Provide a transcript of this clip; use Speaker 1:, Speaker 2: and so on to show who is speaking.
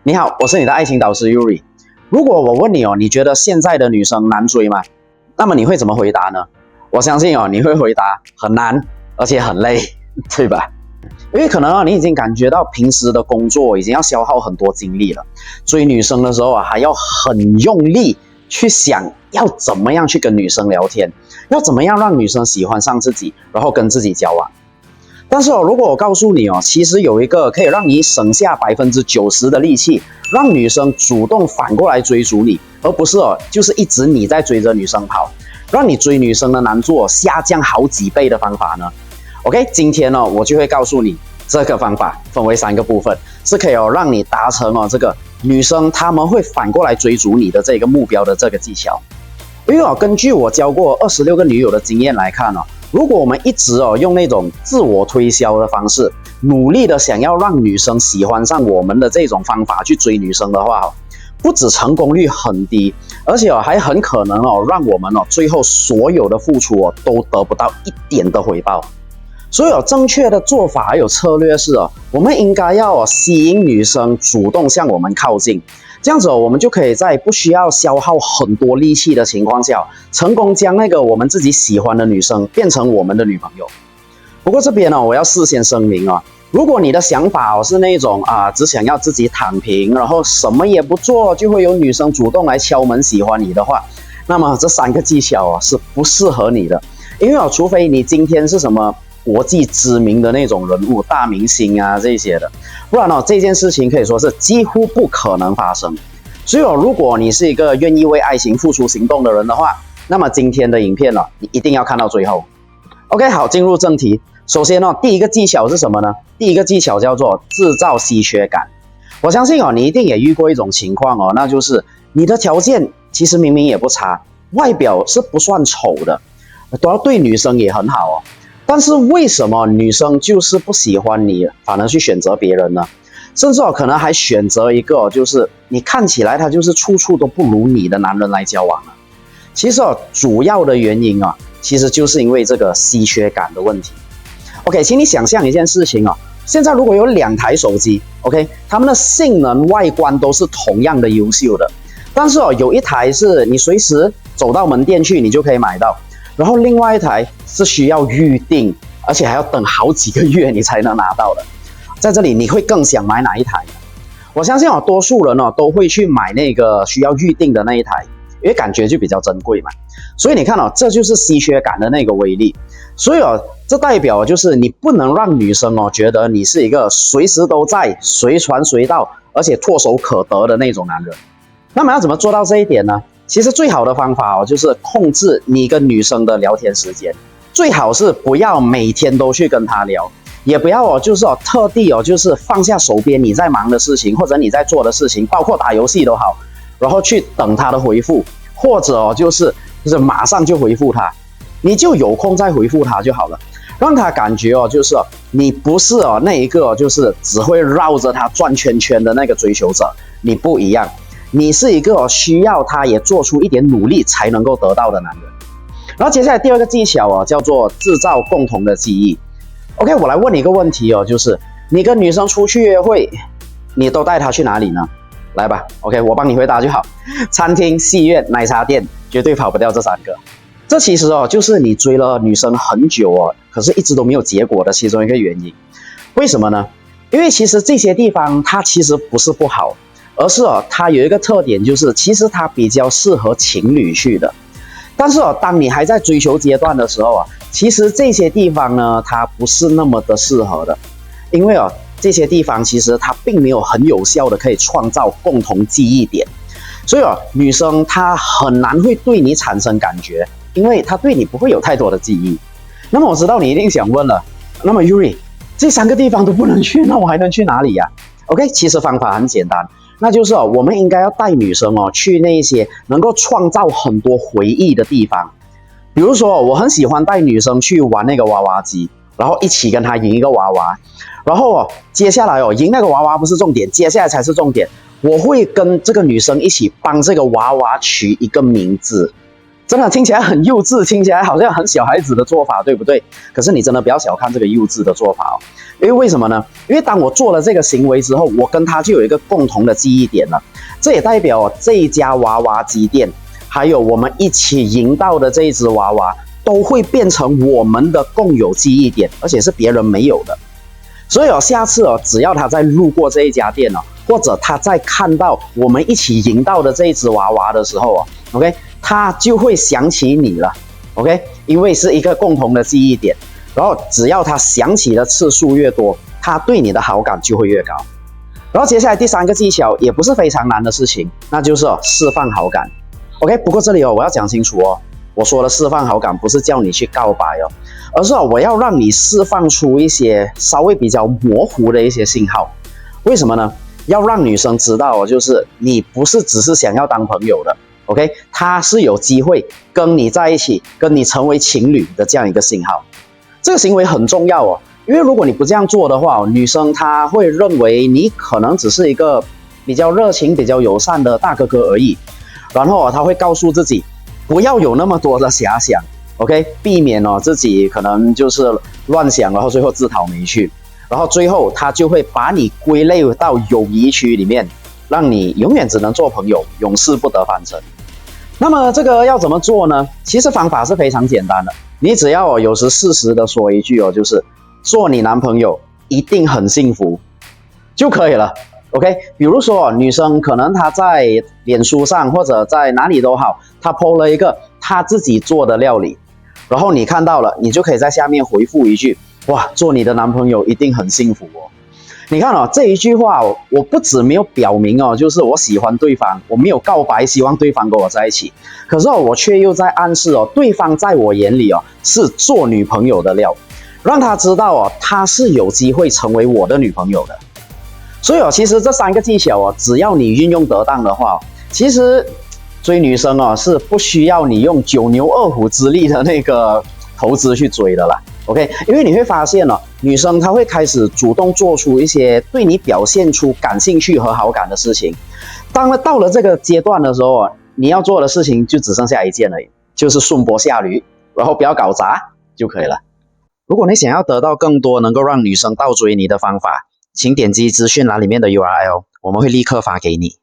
Speaker 1: 你好，我是你的爱情导师 Yuri。如果我问你哦，你觉得现在的女生难追吗？那么你会怎么回答呢？我相信哦，你会回答很难，而且很累，对吧？因为可能你已经感觉到平时的工作已经要消耗很多精力了，追女生的时候还要很用力去想要怎么样去跟女生聊天，要怎么样让女生喜欢上自己，然后跟自己交往。但是如果我告诉你其实有一个可以让你省下90%的力气，让女生主动反过来追逐你，而不是就是一直你在追着女生跑，让你追女生的难度下降好几倍的方法呢？ OK， 今天我就会告诉你这个方法，分为3个部分，是可以让你达成这个女生她们会反过来追逐你的这个目标的这个技巧。因为根据我教过26个女友的经验来看如果我们一直用那种自我推销的方式，努力的想要让女生喜欢上我们的这种方法去追女生的话，不止成功率很低，而且还很可能让我们最后所有的付出都得不到一点的回报。所以正确的做法还有策略是我们应该要吸引女生主动向我们靠近，这样子我们就可以在不需要消耗很多力气的情况下，成功将那个我们自己喜欢的女生变成我们的女朋友。不过这边我要事先声明如果你的想法是那种只想要自己躺平，然后什么也不做就会有女生主动来敲门喜欢你的话，那么这3个技巧是不适合你的。因为除非你今天是什么国际知名的那种人物，大明星这些的，不然这件事情可以说是几乎不可能发生。所以如果你是一个愿意为爱情付出行动的人的话，那么今天的影片你一定要看到最后。 OK， 好，进入正题。首先第一个技巧是什么呢？第一个技巧叫做制造稀缺感。我相信你一定也遇过一种情况那就是你的条件其实明明也不差，外表是不算丑的，都要对女生也很好但是为什么女生就是不喜欢你，反而去选择别人呢？甚至可能还选择一个就是你看起来他就是处处都不如你的男人来交往呢？其实主要的原因其实就是因为这个稀缺感的问题。OK， 请你想象一件事情现在如果有2台手机 OK， 它们的性能外观都是同样的优秀的，但是有一台是你随时走到门店去你就可以买到，然后另外一台是需要预定，而且还要等好几个月你才能拿到的。在这里你会更想买哪一台呢？我相信多数人都会去买那个需要预定的那一台，因为感觉就比较珍贵嘛。所以你看这就是稀缺感的那个威力。所以这代表就是你不能让女生觉得你是一个随时都在、随传随到，而且唾手可得的那种男人。那么要怎么做到这一点呢？其实最好的方法就是控制你跟女生的聊天时间，最好是不要每天都去跟她聊，也不要就是特地就是放下手边你在忙的事情或者你在做的事情，包括打游戏都好，然后去等她的回复，或者就是马上就回复她，你就有空再回复她就好了，让她感觉就是你不是那一个就是只会绕着她转圈圈的那个追求者，你不一样，你是一个需要他也做出一点努力才能够得到的男人。然后接下来第2个技巧叫做制造共同的记忆。 OK， 我来问你一个问题就是你跟女生出去约会，你都带她去哪里呢？来吧 OK， 我帮你回答就好。餐厅、戏院、奶茶店，绝对跑不掉这3个。这其实就是你追了女生很久可是一直都没有结果的其中一个原因。为什么呢？因为其实这些地方它其实不是不好，而是它有一个特点，就是其实它比较适合情侣去的。但是当你还在追求阶段的时候其实这些地方呢它不是那么的适合的，因为这些地方其实它并没有很有效的可以创造共同记忆点，所以女生她很难会对你产生感觉，因为她对你不会有太多的记忆。那么我知道你一定想问了，那么 Yuri， 这3个地方都不能去，那我还能去哪里呀？OK， 其实方法很简单，那就是我们应该要带女生去那些能够创造很多回忆的地方。比如说我很喜欢带女生去玩那个娃娃机，然后一起跟她赢一个娃娃，然后接下来赢那个娃娃不是重点，接下来才是重点，我会跟这个女生一起帮这个娃娃取一个名字。真的听起来很幼稚，听起来好像很小孩子的做法，对不对？可是你真的不要小看这个幼稚的做法哦，因为为什么呢？因为当我做了这个行为之后，我跟他就有一个共同的记忆点了，这也代表这一家娃娃机店，还有我们一起赢到的这一只娃娃，都会变成我们的共有记忆点，而且是别人没有的。所以下次只要他在路过这一家店或者他在看到我们一起赢到的这一只娃娃的时候OK， 他就会想起你了 ，OK， 因为是一个共同的记忆点。然后只要他想起的次数越多，他对你的好感就会越高。然后接下来第3个技巧也不是非常难的事情，那就是释放好感。OK， 不过这里我要讲清楚我说的释放好感不是叫你去告白而是我要让你释放出一些稍微比较模糊的一些信号。为什么呢？要让女生知道就是你不是只是想要当朋友的 ，OK， 她是有机会跟你在一起，跟你成为情侣的这样一个信号。这个行为很重要因为如果你不这样做的话，女生她会认为你可能只是一个比较热情、比较友善的大哥哥而已，然后她会告诉自己不要有那么多的遐想 ，OK， 避免自己可能就是乱想，然后最后自讨没趣。然后最后他就会把你归类到友谊区里面，让你永远只能做朋友，永世不得翻身。那么这个要怎么做呢？其实方法是非常简单的，你只要有时适时的说一句就是做你男朋友一定很幸福就可以了。OK， 比如说女生可能她在脸书上或者在哪里都好，她 po 了一个她自己做的料理，然后你看到了，你就可以在下面回复一句。哇，做你的男朋友一定很幸福你看这一句话我不只没有表明就是我喜欢对方，我没有告白希望对方跟我在一起，可是我却又在暗示对方在我眼里是做女朋友的料，让他知道他是有机会成为我的女朋友的。所以其实这3个技巧只要你运用得当的话，其实追女生是不需要你用9牛2虎之力的那个投资去追的啦。OK， 因为你会发现女生她会开始主动做出一些对你表现出感兴趣和好感的事情。当到了这个阶段的时候你要做的事情就只剩下一件而已，就是顺坡下驴，然后不要搞砸就可以了。如果你想要得到更多能够让女生倒追你的方法，请点击资讯栏里面的 URL， 我们会立刻发给你。